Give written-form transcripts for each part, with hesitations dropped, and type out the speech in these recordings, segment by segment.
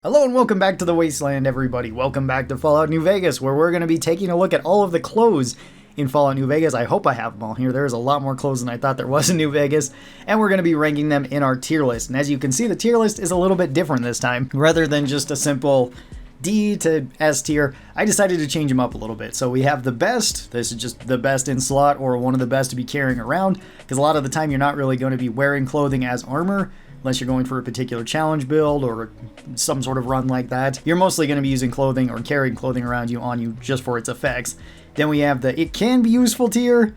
Hello and welcome back to the Wasteland, everybody. Welcome back to Fallout New Vegas, where we're going to be taking a look at all of the clothes in Fallout New Vegas. I hope I have them all here. There's a lot more clothes than I thought there was in New Vegas, and we're going to be ranking them in our tier list. And as you can see, the tier list is a little bit different this time. Rather than just a simple D to S tier, I decided to change them up a little bit. So we have the best. This is just the best in slot, or one of the best to be carrying around, because a lot of the time you're not really going to be wearing clothing as armor, unless you're going for a particular challenge build or some sort of run like that. You're mostly going to be using clothing or carrying clothing around you on you just for its effects. Then we have the it can be useful tier.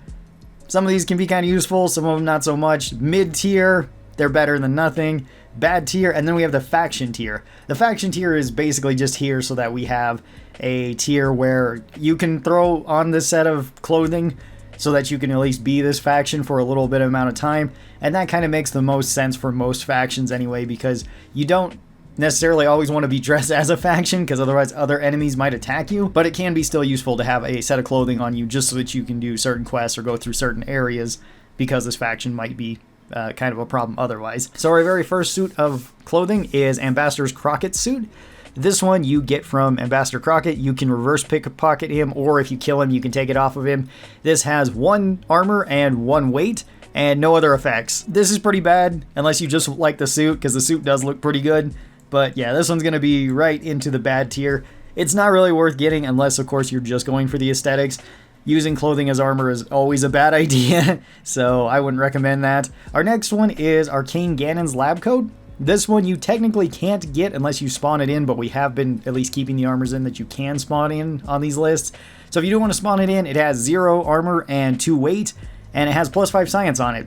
Some of these can be kind of useful, some of them not so much. Mid tier, they're better than nothing. Bad tier, and then we have the faction tier. The faction tier is basically just here so that we have a tier where you can throw on this set of clothing so that you can at least be this faction for a little bit of amount of time. And that kind of makes the most sense for most factions anyway, because you don't necessarily always want to be dressed as a faction, because otherwise other enemies might attack you. But it can be still useful to have a set of clothing on you just so that you can do certain quests or go through certain areas, because this faction might be kind of a problem otherwise. So our very first suit of clothing is Ambassador Crockett's suit. This one you get from Ambassador Crockett. You can reverse pickpocket him, or if you kill him, you can take it off of him. This has 1 armor and 1 weight, and no other effects. This is pretty bad, unless you just like the suit, because the suit does look pretty good. But yeah, this one's going to be right into the bad tier. It's not really worth getting, unless, of course, you're just going for the aesthetics. Using clothing as armor is always a bad idea, so I wouldn't recommend that. Our next one is Arcane Ganon's lab coat. This one you technically can't get unless you spawn it in, but we have been at least keeping the armors in that you can spawn in on these lists. So if you do want to spawn it in, it has 0 armor and 2 weight, and it has +5 science on it,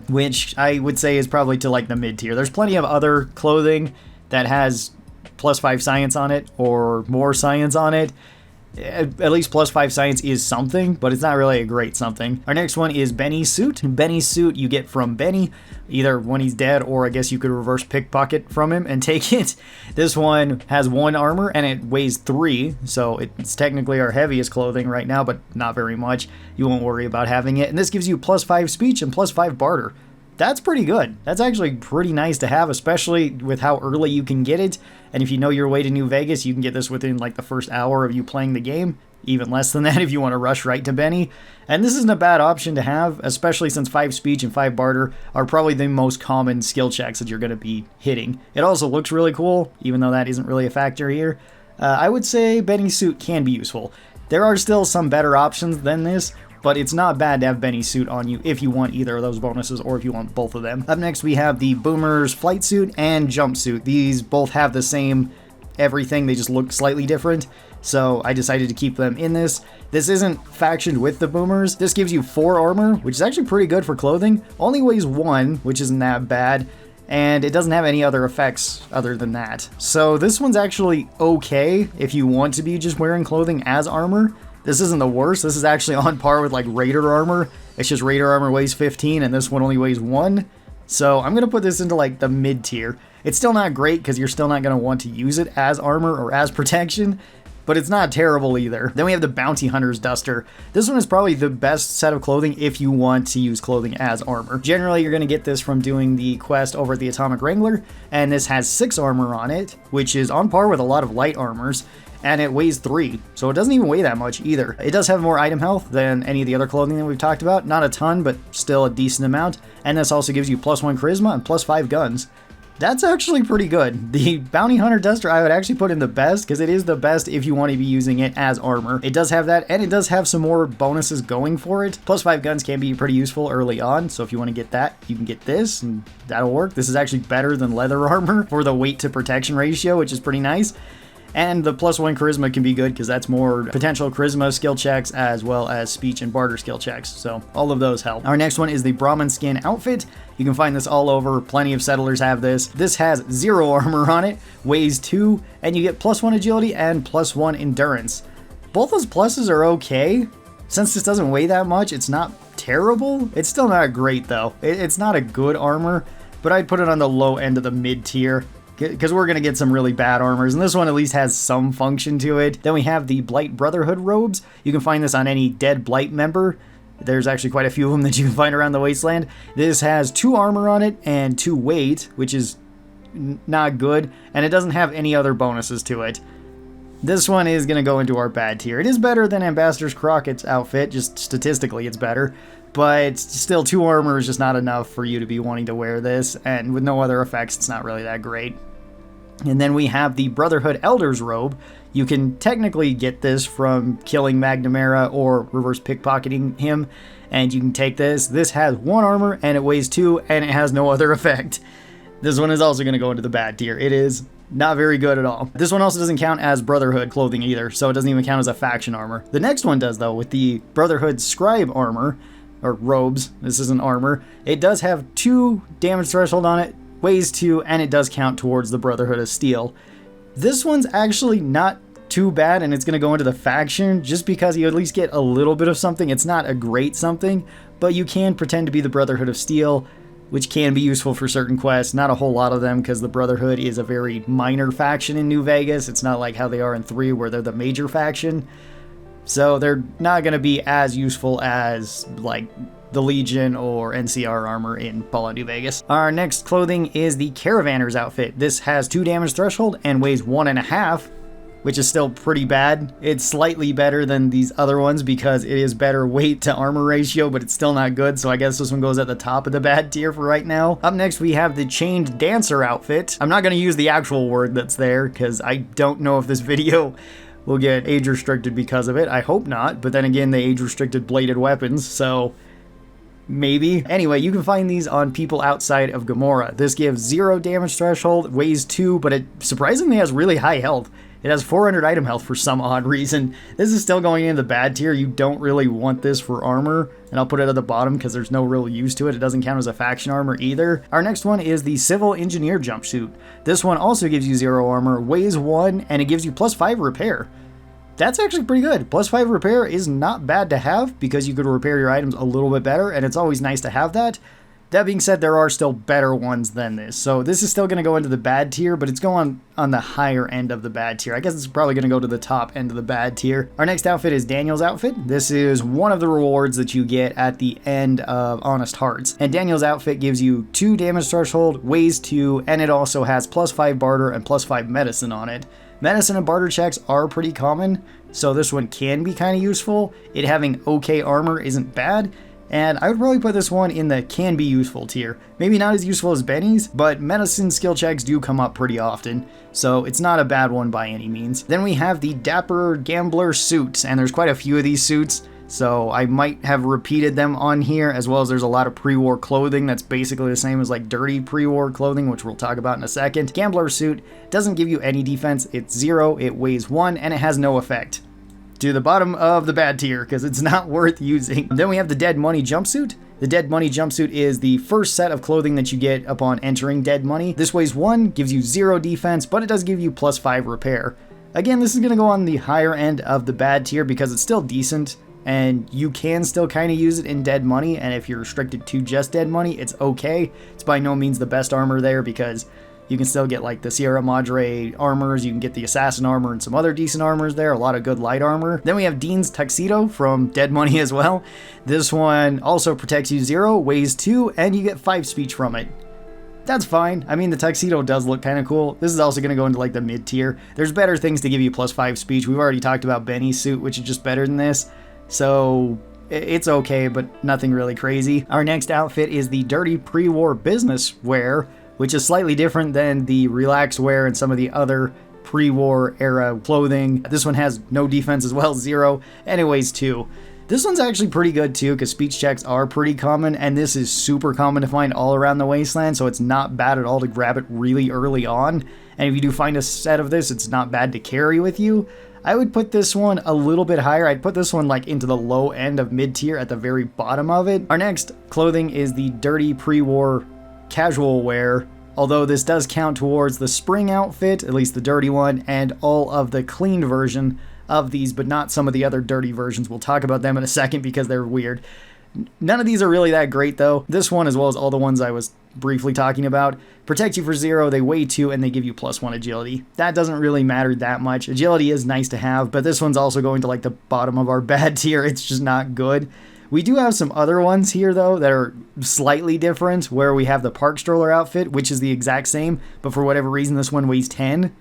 which I would say is probably to like the mid tier. There's plenty of other clothing that has +5 science on it or more science on it. At least +5 science is something, but it's not really a great something. Our next one is Benny's suit. Benny's suit you get from Benny, either when he's dead, or I guess you could reverse pickpocket from him and take it. This one has 1 armor and it weighs 3, so it's technically our heaviest clothing right now, but not very much. You won't worry about having it. And this gives you +5 speech and +5 barter. That's pretty good. That's actually pretty nice to have, especially with how early you can get it. And if you know your way to New Vegas, you can get this within like the first hour of you playing the game. Even less than that if you want to rush right to Benny. And this isn't a bad option to have, especially since 5 speech and 5 barter are probably the most common skill checks that you're going to be hitting. It also looks really cool, even though that isn't really a factor here. I would say Benny's suit can be useful. There are still some better options than this, but it's not bad to have Benny's suit on you if you want either of those bonuses or if you want both of them. Up next we have the Boomer's flightsuit and jumpsuit. These both have the same everything, they just look slightly different, so I decided to keep them in this. This isn't factioned with the Boomers. This gives you 4 armor, which is actually pretty good for clothing. Only weighs 1, which isn't that bad, and it doesn't have any other effects other than that. So this one's actually okay if you want to be just wearing clothing as armor. This isn't the worst. This is actually on par with like Raider armor. It's just Raider armor weighs 15 and this one only weighs 1. So I'm going to put this into like the mid tier. It's still not great because you're still not going to want to use it as armor or as protection, but it's not terrible either. Then we have the Bounty Hunter's Duster. This one is probably the best set of clothing if you want to use clothing as armor. Generally, you're going to get this from doing the quest over at the Atomic Wrangler, and this has 6 armor on it, which is on par with a lot of light armors. And it weighs 3, so it doesn't even weigh that much either. It does have more item health than any of the other clothing that we've talked about. Not a ton, but still a decent amount. And this also gives you +1 charisma and +5 guns. That's actually pretty good. The Bounty Hunter Duster I would actually put in the best, because it is the best if you want to be using it as armor. It does have that, and it does have some more bonuses going for it. +5 guns can be pretty useful early on, so if you want to get that, you can get this, and that'll work. This is actually better than leather armor for the weight to protection ratio, which is pretty nice. And the +1 charisma can be good because that's more potential charisma skill checks as well as speech and barter skill checks. So all of those help. Our next one is the Brahmin skin outfit. You can find this all over. Plenty of settlers have this. This has 0 armor on it, weighs 2, and you get +1 agility and +1 endurance. Both those pluses are okay. Since this doesn't weigh that much, it's not terrible. It's still not great though. It's not a good armor, but I'd put it on the low end of the mid tier, because we're going to get some really bad armors, and this one at least has some function to it. Then we have the Blight Brotherhood robes. You can find this on any dead Blight member. There's actually quite a few of them that you can find around the Wasteland. This has 2 armor on it and 2 weight, which is not good, and it doesn't have any other bonuses to it. This one is going to go into our bad tier. It is better than Ambassador Crockett's outfit, just statistically it's better, but still 2 armor is just not enough for you to be wanting to wear this, and with no other effects, it's not really that great. And then we have the Brotherhood Elder's robe. You can technically get this from killing McNamara or reverse pickpocketing him, and you can take this. This has 1 armor, and it weighs 2, and it has no other effect. This one is also going to go into the bad tier. It is not very good at all. This one also doesn't count as Brotherhood clothing either, so it doesn't even count as a faction armor. The next one does, though, with the Brotherhood Scribe armor, or robes. This isn't armor. It does have 2 damage threshold on it, weighs 2, and it does count towards the Brotherhood of Steel. This one's actually not too bad, and it's going to go into the faction just because you at least get a little bit of something. It's not a great something, but you can pretend to be the Brotherhood of Steel, which can be useful for certain quests. Not a whole lot of them, because the Brotherhood is a very minor faction in New Vegas. It's not like how they are in 3, where they're the major faction. So they're not going to be as useful as, like, the Legion or NCR armor in Fallout New Vegas. Our next clothing is the Caravaneer's outfit. This has 2 damage threshold and weighs 1.5, which is still pretty bad. It's slightly better than these other ones because it is better weight to armor ratio, but it's still not good, so I guess this one goes at the top of the bad tier for right now. Up next, we have the Chained Dancer outfit. I'm not going to use the actual word that's there because I don't know if this video will get age restricted because of it. I hope not, but then again, they age restricted bladed weapons, so maybe. Anyway, you can find these on people outside of Gomorrah. This gives 0 damage threshold, weighs 2, but it surprisingly has really high health. It has 400 item health for some odd reason. This is still going into the bad tier. You don't really want this for armor, and I'll put it at the bottom because there's no real use to it. It doesn't count as a faction armor either. Our next one is the Civil Engineer jumpsuit. This one also gives you 0 armor, weighs 1, and it gives you +5 repair. That's actually pretty good. +5 repair is not bad to have because you could repair your items a little bit better, and it's always nice to have that. That being said, there are still better ones than this. So this is still going to go into the bad tier, but it's going on the higher end of the bad tier. I guess it's probably going to go to the top end of the bad tier. Our next outfit is Daniel's outfit. This is one of the rewards that you get at the end of Honest Hearts. And Daniel's outfit gives you 2 damage threshold, weighs 2, and it also has +5 barter and +5 medicine on it. Medicine and barter checks are pretty common, so this one can be kind of useful. It having okay armor isn't bad, and I would probably put this one in the can be useful tier. Maybe not as useful as Benny's, but medicine skill checks do come up pretty often, so it's not a bad one by any means. Then we have the Dapper Gambler suits, and there's quite a few of these suits, so I might have repeated them on here, as well as there's a lot of pre-war clothing that's basically the same as like dirty pre-war clothing, which we'll talk about in a second. Gambler suit doesn't give you any defense, it's 0, it weighs 1, and it has no effect. To the bottom of the bad tier, because it's not worth using. Then we have the Dead Money jumpsuit. The Dead Money jumpsuit is the first set of clothing that you get upon entering Dead Money. This weighs 1, gives you 0 defense, but it does give you +5 repair. Again, this is going to go on the higher end of the bad tier because it's still decent, and you can still kind of use it in Dead Money, and if you're restricted to just Dead Money, it's okay. It's by no means the best armor there because you can still get like the Sierra Madre armors, you can get the Assassin armor and some other decent armors there, a lot of good light armor. Then we have Dean's tuxedo from Dead Money as well. This one also protects you 0, weighs 2, and you get 5 speech from it. That's fine. I mean, the tuxedo does look kind of cool. This is also going to go into like the mid tier. There's better things to give you +5 speech. We've already talked about Benny's suit, which is just better than this. So it's okay, but nothing really crazy. Our next outfit is the Dirty Pre-War Business Wear, which is slightly different than the relaxed wear and some of the other pre-war era clothing. This one has no defense as well, 0, and it weighs 2. This one's actually pretty good too, because speech checks are pretty common, and this is super common to find all around the Wasteland, so it's not bad at all to grab it really early on. And if you do find a set of this, it's not bad to carry with you. I would put this one a little bit higher. I'd put this one like into the low end of mid-tier at the very bottom of it. Our next clothing is the Dirty Pre-War Casual Wear, although this does count towards the spring outfit, at least the dirty one, and all of the cleaned version of these, but not some of the other dirty versions. We'll talk about them in a second because they're weird. None of these are really that great though. This one, as well as all the ones I was briefly talking about, protect you for 0, they weigh 2, and they give you +1 agility. That doesn't really matter that much. Agility is nice to have, but this one's also going to like the bottom of our bad tier. It's just not good. We do have some other ones here, though, that are slightly different, where we have the park stroller outfit, which is the exact same, but for whatever reason, this one weighs 10.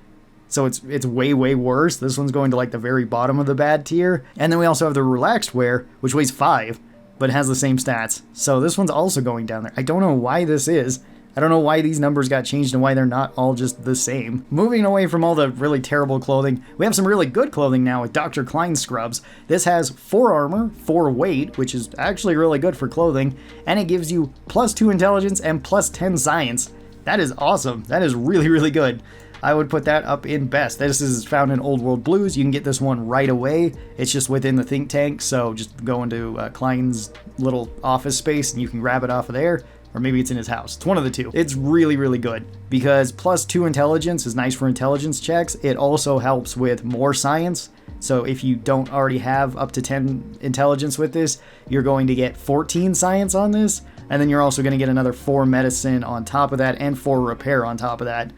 So it's way, way worse. This one's going to like the very bottom of the bad tier. And then we also have the relaxed wear, which weighs 5, but has the same stats. So this one's also going down there. I don't know why this is. I don't know why these numbers got changed and why they're not all just the same. Moving away from all the really terrible clothing, we have some really good clothing now with Dr. Klein's scrubs. This has 4 armor, 4 weight, which is actually really good for clothing, and it gives you +2 intelligence and +10 science. That is awesome. That is really, really good. I would put that up in best. This is found in Old World Blues. You can get this one right away. It's just within the think tank, so just go into Klein's little office space and you can grab it off of there. Or maybe it's in his house. It's one of the two. It's really, really good because +2 intelligence is nice for intelligence checks. It also helps with more science. So if you don't already have up to 10 intelligence with this, you're going to get 14 science on this. And then you're also going to get another 4 medicine on top of that and 4 repair on top of that.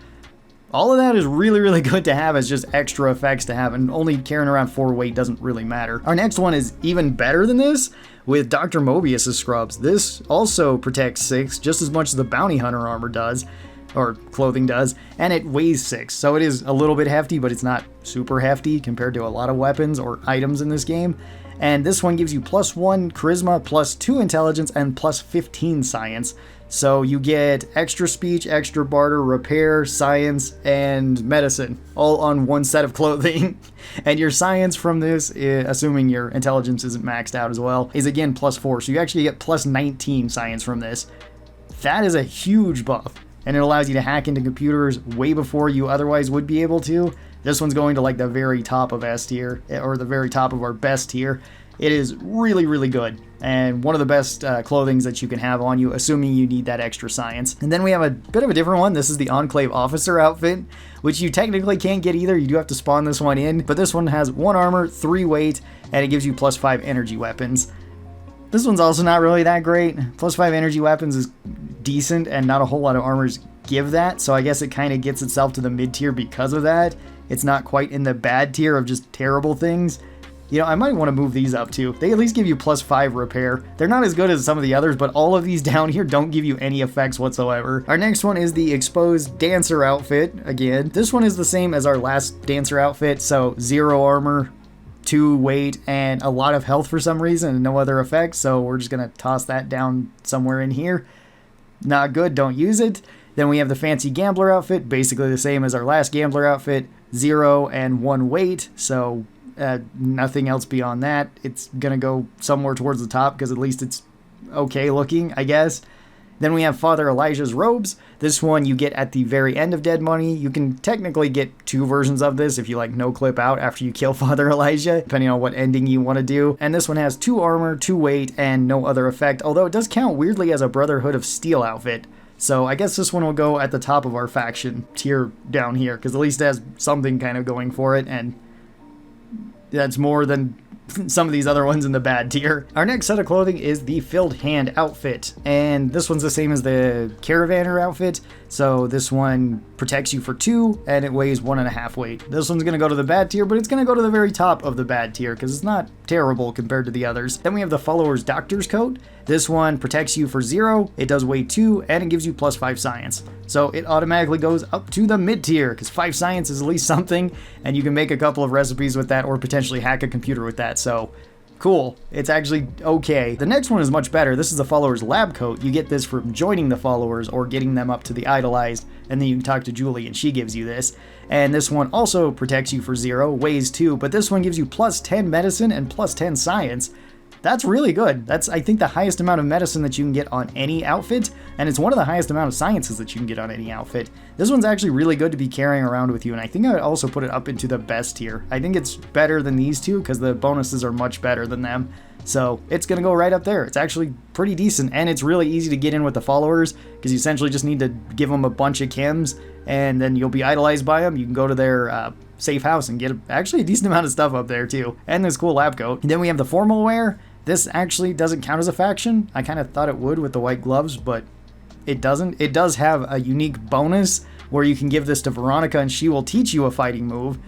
All of that is really, really good to have as just extra effects to have, and only carrying around 4 weight doesn't really matter. Our next one is even better than this with Dr. Mobius' scrubs. This also protects 6, just as much as the bounty hunter armor does, or clothing does, and it weighs 6. So it is a little bit hefty, but it's not super hefty compared to a lot of weapons or items in this game. And this one gives you +1 charisma, +2 intelligence, and +15 science. So you get extra speech, extra barter, repair, science, and medicine, all on one set of clothing. And your science from this, assuming your intelligence isn't maxed out as well, is again +4. So you actually get +19 science from this. That is a huge buff, and it allows you to hack into computers way before you otherwise would be able to. This one's going to like the very top of S tier, or the very top of our best tier. It is really, really good, and one of the best clothings that you can have on you, assuming you need that extra science. And then we have a bit of a different one. This is the Enclave officer outfit, which you technically can't get either. You do have to spawn this one in, but this one has 1 armor, 3 weight, and it gives you +5 energy weapons. This one's also not really that great. +5 energy weapons is decent, and not a whole lot of armors give that, so I guess it kind of gets itself to the mid tier because of that. It's not quite in the bad tier of just terrible things. You know, I might want to move these up too. They at least give you +5 repair. They're not as good as some of the others, but all of these down here don't give you any effects whatsoever. Our next one is the exposed dancer outfit. Again, this one is the same as our last dancer outfit, so 0 armor, 2 weight, and a lot of health for some reason, and no other effects, so we're just gonna toss that down somewhere in here. Not good, don't use it. Then we have the fancy gambler outfit, basically the same as our last gambler outfit, 0 and 1 weight, so nothing else beyond that. It's gonna go somewhere towards the top because at least it's okay looking, I guess. Then we have Father Elijah's robes. This one you get at the very end of Dead Money. You can technically get 2 versions of this if you like no clip out after you kill Father Elijah, depending on what ending you want to do. And this one has 2 armor, 2 weight, and no other effect, although it does count weirdly as a Brotherhood of Steel outfit. So I guess this one will go at the top of our faction tier down here, because at least it has something kind of going for it, and that's more than some of these other ones in the bad tier. Our next set of clothing is the Filled Hand outfit, and this one's the same as the Caravaneer outfit, so this one protects you for 2, and it weighs 1.5 weight. This one's gonna go to the bad tier, but it's gonna go to the very top of the bad tier, because it's not terrible compared to the others. Then we have the Follower's Doctor's Coat. This one protects you for 0, it does weigh 2, and it gives you +5 science. So it automatically goes up to the mid tier, because 5 science is at least something, and you can make a couple of recipes with that, or potentially hack a computer with that, so cool. It's actually okay. The next one is much better. This is the Follower's Lab Coat. You get this from joining the followers or getting them up to the idolized, and then you can talk to Julie and she gives you this. And this one also protects you for 0, weighs 2, but this one gives you +10 medicine and +10 science. That's really good. That's, I think, the highest amount of medicine that you can get on any outfit, and it's one of the highest amount of sciences that you can get on any outfit. This one's actually really good to be carrying around with you, and I think I would also put it up into the best tier. I think it's better than these two because the bonuses are much better than them. So it's going to go right up there. It's actually pretty decent, and it's really easy to get in with the followers because you essentially just need to give them a bunch of chems, and then you'll be idolized by them. You can go to their safe house and get actually a decent amount of stuff up there too. And this cool lab coat. And then we have the formal wear. This actually doesn't count as a faction. I kind of thought it would with the white gloves, but it doesn't. It does have a unique bonus where you can give this to Veronica and she will teach you a fighting move.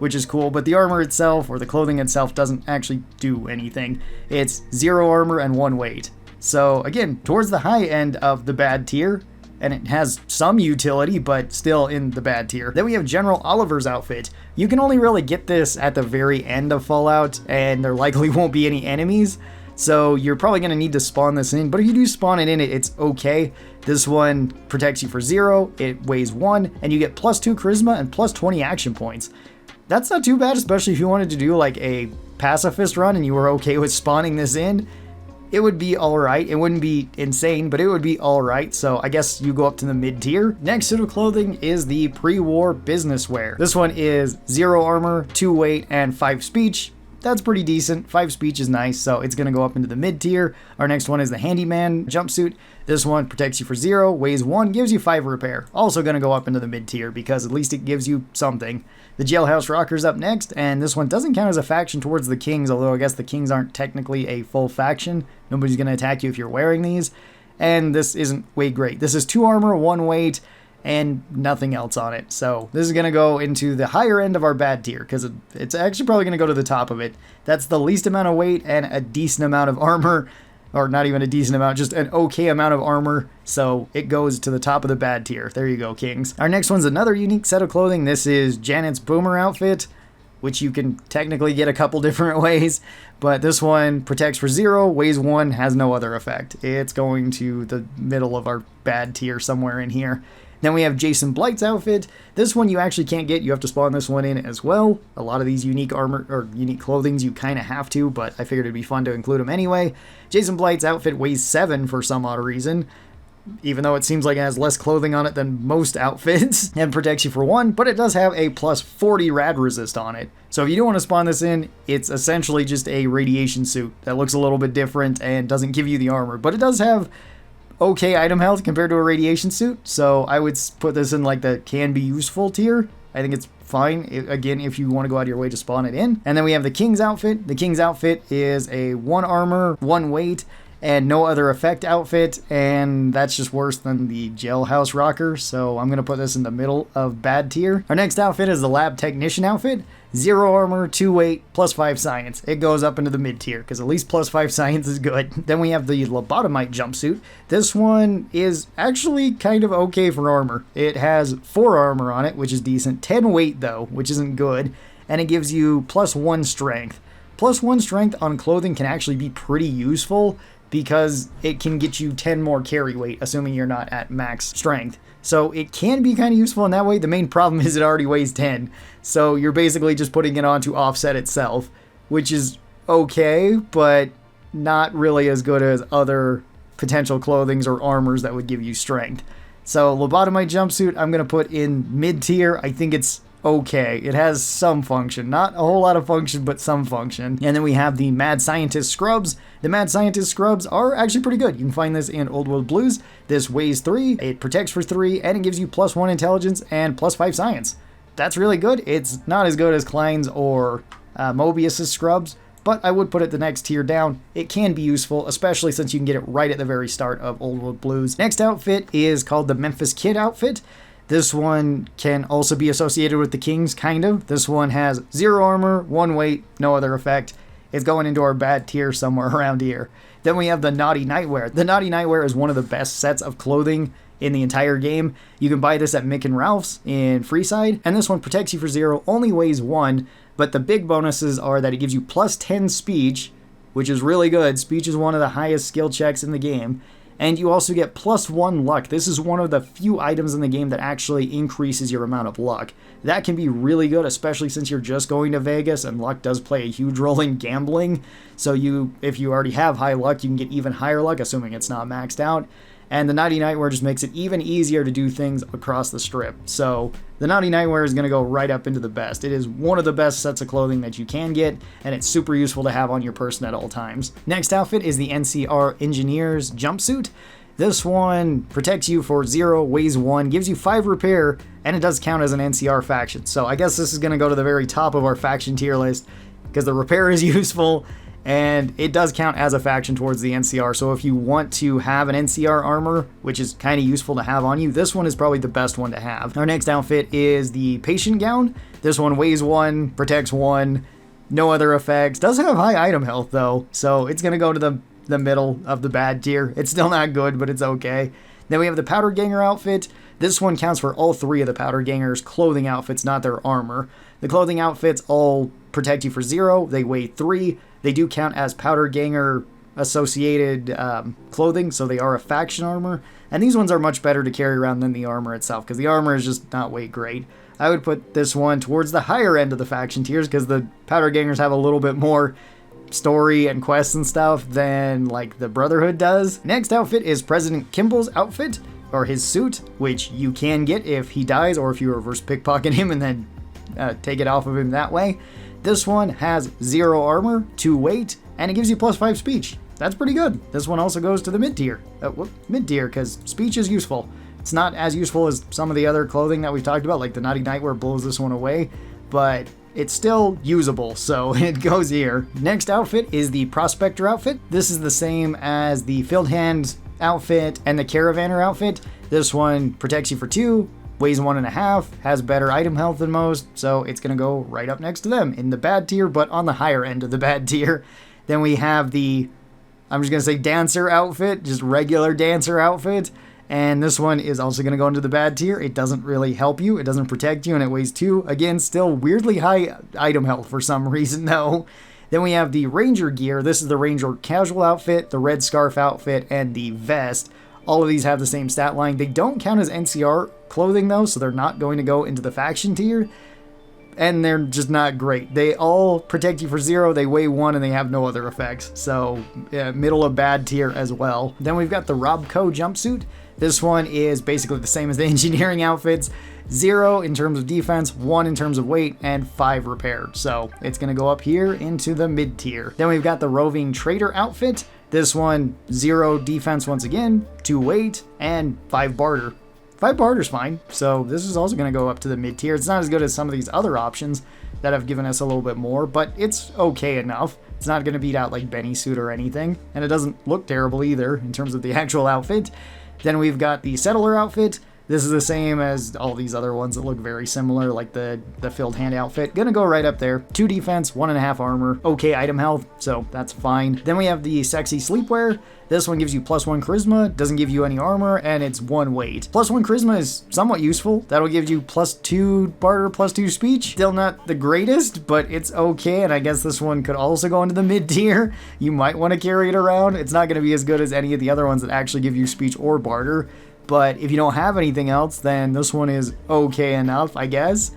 which is cool, but the armor itself, or the clothing itself, doesn't actually do anything. It's 0 armor and 1 weight. So again, towards the high end of the bad tier, and it has some utility, but still in the bad tier. Then we have General Oliver's outfit. You can only really get this at the very end of Fallout, and there likely won't be any enemies, so you're probably going to need to spawn this in, but if you do spawn it in, it's okay. This one protects you for 0, it weighs 1, and you get +2 charisma and +20 action points. That's not too bad, especially if you wanted to do like a pacifist run and you were okay with spawning this in. It would be alright. It wouldn't be insane, but it would be alright, so I guess you go up to the mid-tier. Next suit of clothing is the pre-war business wear. This one is 0 armor, 2 weight, and 5 speech. That's pretty decent. 5 speech is nice, so it's going to go up into the mid-tier. Our next one is the handyman jumpsuit. This one protects you for 0, weighs 1, gives you 5 repair. Also going to go up into the mid-tier because at least it gives you something. The Jailhouse Rocker's up next, and this one doesn't count as a faction towards the Kings, although I guess the Kings aren't technically a full faction. Nobody's going to attack you if you're wearing these. And this isn't weight great. This is 2 armor, 1 weight, and nothing else on it. So this is going to go into the higher end of our bad tier, because it's actually probably going to go to the top of it. That's the least amount of weight and a decent amount of armor. Or not even a decent amount, just an okay amount of armor, so it goes to the top of the bad tier. There you go, Kings. Our next one's another unique set of clothing. This is Janet's Boomer outfit, which you can technically get a couple different ways, but this one protects for 0, weighs 1, has no other effect. It's going to the middle of our bad tier somewhere in here. Then we have Jason Blight's outfit. This one you actually can't get. You have to spawn this one in as well. A lot of these unique armor or unique clothings you kind of have to, but I figured it'd be fun to include them anyway. Jason Blight's outfit weighs 7 for some odd reason, even though it seems like it has less clothing on it than most outfits, and protects you for 1, but it does have a +40 rad resist on it. So if you do want to spawn this in, it's essentially just a radiation suit that looks a little bit different and doesn't give you the armor, but it does have okay item health compared to a radiation suit, so I would put this in like the can be useful tier. I think it's fine, again, if you want to go out of your way to spawn it in. And then we have the King's outfit. The King's outfit is a 1 armor, 1 weight, and no other effect outfit, and that's just worse than the Jailhouse Rocker, so I'm going to put this in the middle of bad tier. Our next outfit is the Lab Technician outfit. 0 armor, 2 weight, +5 science. It goes up into the mid tier, because at least +5 science is good. Then we have the Lobotomite jumpsuit. This one is actually kind of okay for armor. It has 4 armor on it, which is decent. 10 weight, though, which isn't good. And it gives you +1 strength. +1 strength on clothing can actually be pretty useful, because it can get you 10 more carry weight, assuming you're not at max strength. So it can be kind of useful in that way. The main problem is it already weighs 10. So you're basically just putting it on to offset itself, which is okay, but not really as good as other potential clothings or armors that would give you strength. So Lobotomite jumpsuit, I'm going to put in mid tier. I think it's okay. It has some function. Not a whole lot of function, but some function. And then we have the Mad Scientist scrubs. The Mad Scientist scrubs are actually pretty good. You can find this in Old World Blues. This weighs 3, it protects for 3, and it gives you +1 intelligence and +5 science. That's really good. It's not as good as Klein's or Mobius's scrubs, but I would put it the next tier down. It can be useful, especially since you can get it right at the very start of Old World Blues. Next outfit is called the Memphis Kid outfit. This one can also be associated with the Kings, kind of. This one has 0 armor, 1 weight, no other effect. It's going into our bad tier somewhere around here. Then we have the Naughty Nightwear. The Naughty Nightwear is one of the best sets of clothing in the entire game. You can buy this at Mick and Ralph's in Freeside, and this one protects you for 0, only weighs 1, but the big bonuses are that it gives you +10 speech, which is really good. Speech is one of the highest skill checks in the game. And you also get +1 luck. This is one of the few items in the game that actually increases your amount of luck. That can be really good, especially since you're just going to Vegas, and luck does play a huge role in gambling. So if you already have high luck, you can get even higher luck, assuming it's not maxed out. And the Naughty Nightwear just makes it even easier to do things across the strip. So the Naughty Nightwear is going to go right up into the best. It is one of the best sets of clothing that you can get, and it's super useful to have on your person at all times. Next outfit is the NCR Engineer's jumpsuit. This one protects you for 0, weighs 1, gives you 5 repair, and it does count as an NCR faction. So I guess this is going to go to the very top of our faction tier list, because the repair is useful, And it does count as a faction towards the NCR, so if you want to have an NCR armor, which is kind of useful to have on you, this one is probably the best one to have. Our next outfit is the Patient Gown. This one weighs 1, protects 1, no other effects. Does have high item health though, so it's going to go to the middle of the bad tier. It's still not good, but it's okay. Then we have the Powder Ganger outfit. This one counts for all 3 of the Powder Gangers' clothing outfits, not their armor. The clothing outfits all protect you for 0, they weigh 3. They do count as Powder Ganger associated clothing, so they are a faction armor. And these ones are much better to carry around than the armor itself, because the armor is just not weight great. I would put this one towards the higher end of the faction tiers, because the Powder Gangers have a little bit more story and quests and stuff than like the Brotherhood does. Next outfit is President Kimball's outfit, or his suit, which you can get if he dies, or if you reverse pickpocket him and then take it off of him that way. This one has 0 armor, 2 weight, and it gives you +5 speech. That's pretty good. This one also goes to the mid-tier. Mid-tier, because speech is useful. It's not as useful as some of the other clothing that we've talked about, like the Naughty Nightwear blows this one away, but it's still usable, so it goes here. Next outfit is the Prospector outfit. This is the same as the Field Hand outfit and the Caravaneer outfit. This one protects you for 2, weighs 1.5, has better item health than most, so it's going to go right up next to them in the bad tier, but on the higher end of the bad tier. Then we have the, I'm just going to say dancer outfit, just regular dancer outfit, and this one is also going to go into the bad tier. It doesn't really help you, it doesn't protect you, and it weighs 2. Again, still weirdly high item health for some reason though. Then we have the Ranger gear. This is the Ranger casual outfit, the red scarf outfit, and the vest. All of these have the same stat line. They don't count as NCR clothing though, so they're not going to go into the faction tier, and they're just not great. They all protect you for 0, they weigh 1, and they have no other effects, so middle of bad tier as well. Then we've got the Robco jumpsuit. This one is basically the same as the engineering outfits. 0 in terms of defense, 1 in terms of weight, and 5 repaired. So it's going to go up here into the mid tier. Then we've got the Roving Trader outfit. This one, 0 defense once again, 2 weight, and 5 barter. 5 barter's fine, so this is also going to go up to the mid tier. It's not as good as some of these other options that have given us a little bit more, but it's okay enough. It's not going to beat out like Benny's suit or anything, and it doesn't look terrible either in terms of the actual outfit. Then we've got the Settler outfit. This is the same as all these other ones that look very similar, like the Field Hand outfit. Gonna go right up there. 2 defense, 1.5 armor. Okay item health, so that's fine. Then we have the Sexy Sleepwear. This one gives you +1 charisma, doesn't give you any armor, and it's 1 weight. +1 charisma is somewhat useful. That'll give you +2 barter, +2 speech. Still not the greatest, but it's okay, and I guess this one could also go into the mid tier. You might want to carry it around. It's not gonna be as good as any of the other ones that actually give you speech or barter. But if you don't have anything else, then this one is okay enough, I guess.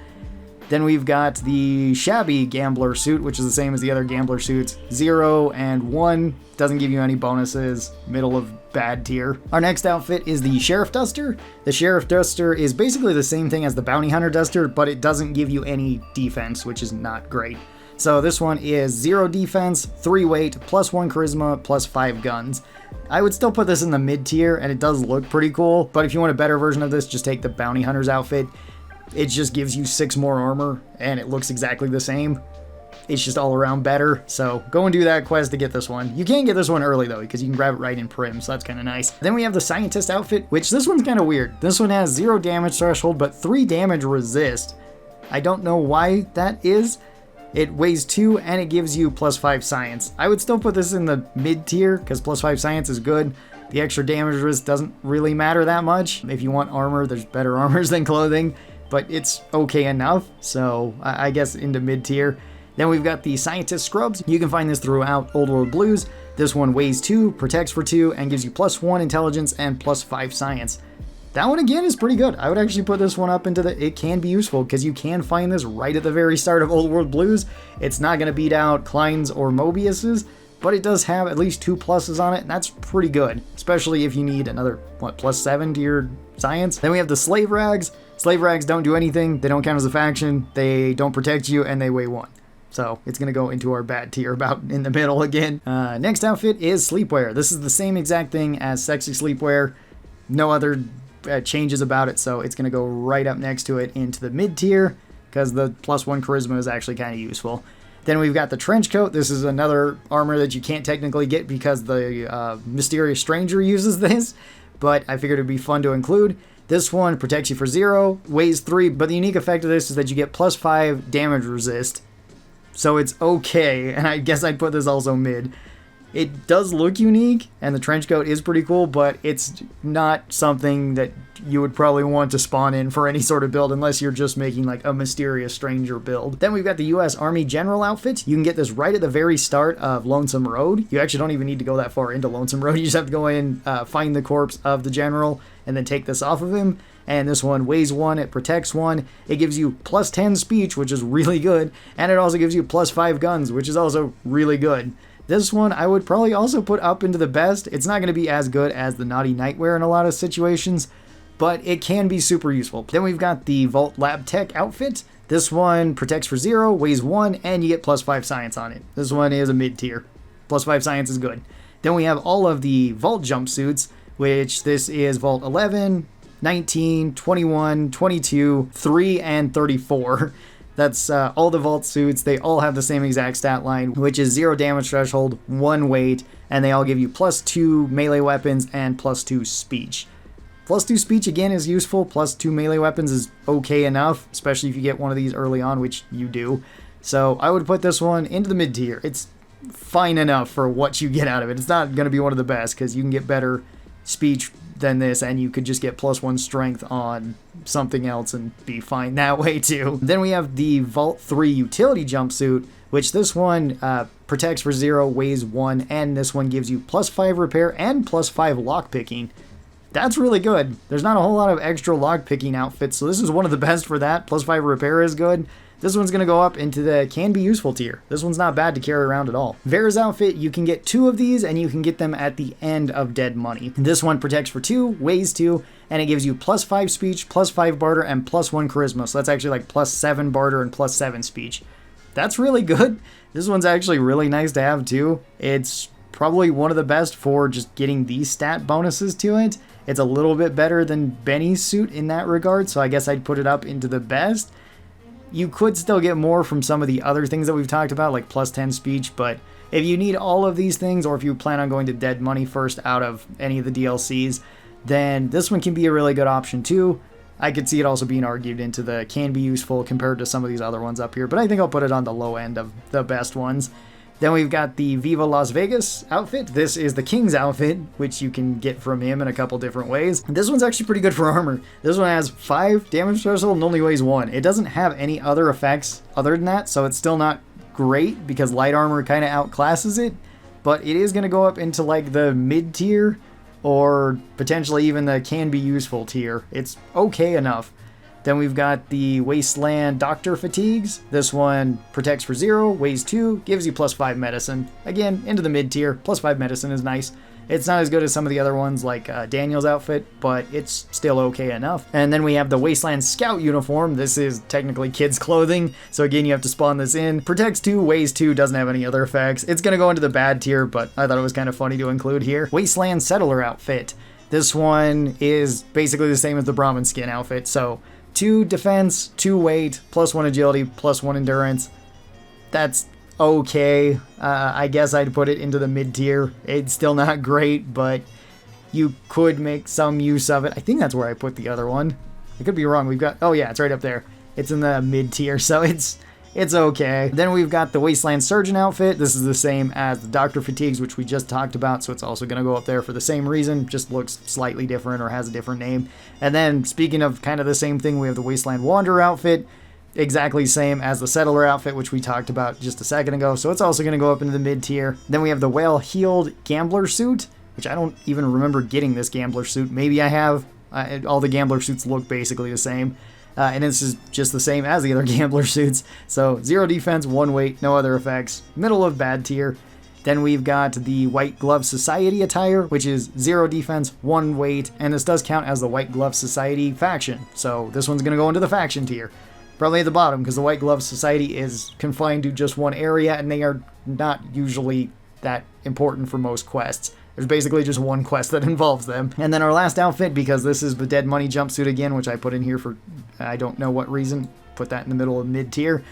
Then we've got the Shabby Gambler suit, which is the same as the other Gambler suits. 0 and 1, doesn't give you any bonuses, middle of bad tier. Our next outfit is the Sheriff Duster. The Sheriff Duster is basically the same thing as the Bounty Hunter Duster, but it doesn't give you any defense, which is not great. So this one is 0 defense, 3 weight, +1 charisma, +5 guns. I would still put this in the mid tier, and it does look pretty cool, but if you want a better version of this, just take the Bounty Hunter's outfit. It just gives you 6 more armor, and it looks exactly the same. It's just all around better, so go and do that quest to get this one. You can get this one early though, because you can grab it right in Prim, so that's kind of nice. Then we have the Scientist outfit, which this one's kind of weird. This one has 0 damage threshold, but 3 damage resist. I don't know why that is. It weighs 2 and it gives you +5 science. I would still put this in the mid tier because +5 science is good. The extra damage risk doesn't really matter that much. If you want armor, there's better armors than clothing, but it's okay enough. So I guess into mid tier. Then we've got the Scientist Scrubs. You can find this throughout Old World Blues. This one weighs 2, protects for 2, and gives you +1 intelligence and +5 science. That one again is pretty good. I would actually put this one up into the, it can be useful because you can find this right at the very start of Old World Blues. It's not going to beat out Klein's or Mobius's, but it does have at least 2 pluses on it, and that's pretty good, especially if you need another, +7 to your science. Then we have the Slave Rags. Slave Rags don't do anything, they don't count as a faction, they don't protect you, and they weigh 1. So it's going to go into our bad tier about in the middle again. Next outfit is Sleepwear. This is the same exact thing as Sexy Sleepwear. No other changes about it, so it's going to go right up next to it into the mid tier because the +1 charisma is actually kind of useful. Then we've got the trench coat. This is another armor that you can't technically get because the mysterious stranger uses this, but I figured it'd be fun to include. This one protects you for 0, weighs 3, but the unique effect of this is that you get +5 damage resist. So it's okay, and I guess I'd put this also mid. It does look unique, and the trench coat is pretty cool, but it's not something that you would probably want to spawn in for any sort of build unless you're just making like a mysterious stranger build. Then we've got the US Army General outfit. You can get this right at the very start of Lonesome Road. You actually don't even need to go that far into Lonesome Road. You just have to go in, find the corpse of the general, and then take this off of him. And this one weighs 1, it protects 1, it gives you +10 speech, which is really good, and it also gives you +5 guns, which is also really good. This one I would probably also put up into the best. It's not going to be as good as the Naughty Nightwear in a lot of situations, but it can be super useful. Then we've got the Vault Lab Tech outfit. This one protects for 0, weighs 1, and you get +5 science on it. This one is a mid tier. +5 science is good. Then we have all of the Vault jumpsuits, which this is Vault 11, 19, 21, 22, 3, and 34. That's all the Vault suits. They all have the same exact stat line, which is 0 damage threshold, 1 weight, and they all give you +2 melee weapons and +2 speech. +2 speech again is useful, +2 melee weapons is okay enough, especially if you get one of these early on, which you do. So I would put this one into the mid tier. It's fine enough for what you get out of it. It's not going to be one of the best because you can get better speech than this, and you could just get +1 strength on something else and be fine that way too. Then we have the Vault 3 utility jumpsuit, which this one protects for 0, weighs 1, and this one gives you +5 repair and +5 lockpicking. That's really good. There's not a whole lot of extra lockpicking outfits, so this is one of the best for that. +5 repair is good. This one's going to go up into the can be useful tier. This one's not bad to carry around at all. Vera's outfit, you can get 2 of these, and you can get them at the end of Dead Money. This one protects for 2, weighs 2, and it gives you +5 speech, +5 barter, and +1 charisma. So that's actually like +7 barter and +7 speech. That's really good. This one's actually really nice to have too. It's probably one of the best for just getting these stat bonuses to it. It's a little bit better than Benny's suit in that regard, so I guess I'd put it up into the best. You could still get more from some of the other things that we've talked about, like +10 speech, but if you need all of these things, or if you plan on going to Dead Money first out of any of the DLCs, then this one can be a really good option too. I could see it also being argued into the can be useful compared to some of these other ones up here, but I think I'll put it on the low end of the best ones. Then we've got the Viva Las Vegas outfit. This is the King's outfit, which you can get from him in a couple different ways. This one's actually pretty good for armor. This one has 5 damage threshold and only weighs 1. It doesn't have any other effects other than that, so it's still not great because light armor kind of outclasses it, but it is going to go up into like the mid tier or potentially even the can be useful tier. It's okay enough. Then we've got the Wasteland Doctor Fatigues. This one protects for 0, weighs 2, gives you +5 medicine. Again, into the mid tier. +5 medicine is nice. It's not as good as some of the other ones like Daniel's outfit, but it's still okay enough. And then we have the Wasteland Scout uniform. This is technically kids' clothing, so again, you have to spawn this in. Protects 2, weighs 2, doesn't have any other effects. It's going to go into the bad tier, but I thought it was kind of funny to include here. Wasteland Settler outfit. This one is basically the same as the Brahmin skin outfit, so 2 defense, 2 weight, +1 agility, +1 endurance. That's okay. I guess I'd put it into the mid tier. It's still not great, but you could make some use of it. I think that's where I put the other one. I could be wrong. We've got, oh yeah, it's right up there. It's in the mid tier, so it's okay. Then we've got the Wasteland Surgeon outfit. This is the same as the Doctor Fatigues, which we just talked about, so it's also going to go up there for the same reason, just looks slightly different or has a different name. And then, speaking of kind of the same thing, we have the Wasteland Wanderer outfit, exactly same as the Settler outfit, which we talked about just a second ago, so it's also going to go up into the mid tier. Then we have the Well-Heeled Gambler suit, which I don't even remember getting this Gambler suit. Maybe I have. All the Gambler suits look basically the same. And this is just the same as the other Gambler suits. So 0 defense, 1 weight, no other effects. Middle of bad tier. Then we've got the White Glove Society attire, which is 0 defense, 1 weight, and this does count as the White Glove Society faction. So this one's going to go into the faction tier. Probably at the bottom, because the White Glove Society is confined to just one area, and they are not usually that important for most quests. There's basically just one quest that involves them. And then our last outfit, because this is the Dead Money jumpsuit again, which I put in here for I don't know what reason, put that in the middle of mid-tier.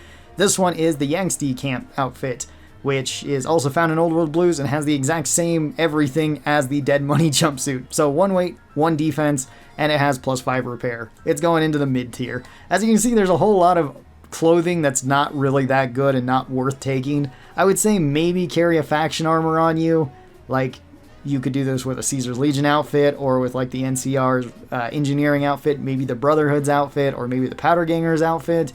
This one is the Yangtze Camp outfit, which is also found in Old World Blues and has the exact same everything as the Dead Money jumpsuit. So 1 weight, 1 defense, and it has +5 repair. It's going into the mid tier. As you can see, there's a whole lot of clothing that's not really that good and not worth taking. I would say maybe carry a faction armor on you. Like, you could do this with a Caesar's Legion outfit, or with like the NCR's engineering outfit, maybe the Brotherhood's outfit, or maybe the Powder Gangers outfit.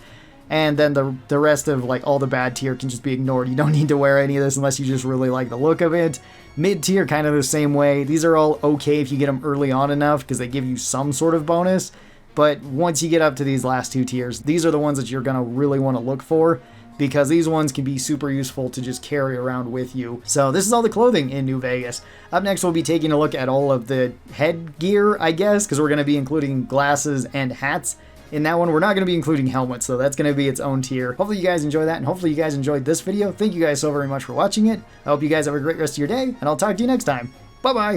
And then the rest of like all the bad tier can just be ignored. You don't need to wear any of this unless you just really like the look of it. Mid tier, kind of the same way. These are all okay if you get them early on enough because they give you some sort of bonus. But once you get up to these last 2 tiers, these are the ones that you're going to really want to look for, because these ones can be super useful to just carry around with you. So this is all the clothing in New Vegas. Up next, we'll be taking a look at all of the headgear, I guess, because we're going to be including glasses and hats. In that one, we're not going to be including helmets, so that's going to be its own tier. Hopefully you guys enjoy that, and hopefully you guys enjoyed this video. Thank you guys so very much for watching it. I hope you guys have a great rest of your day, and I'll talk to you next time. Bye-bye!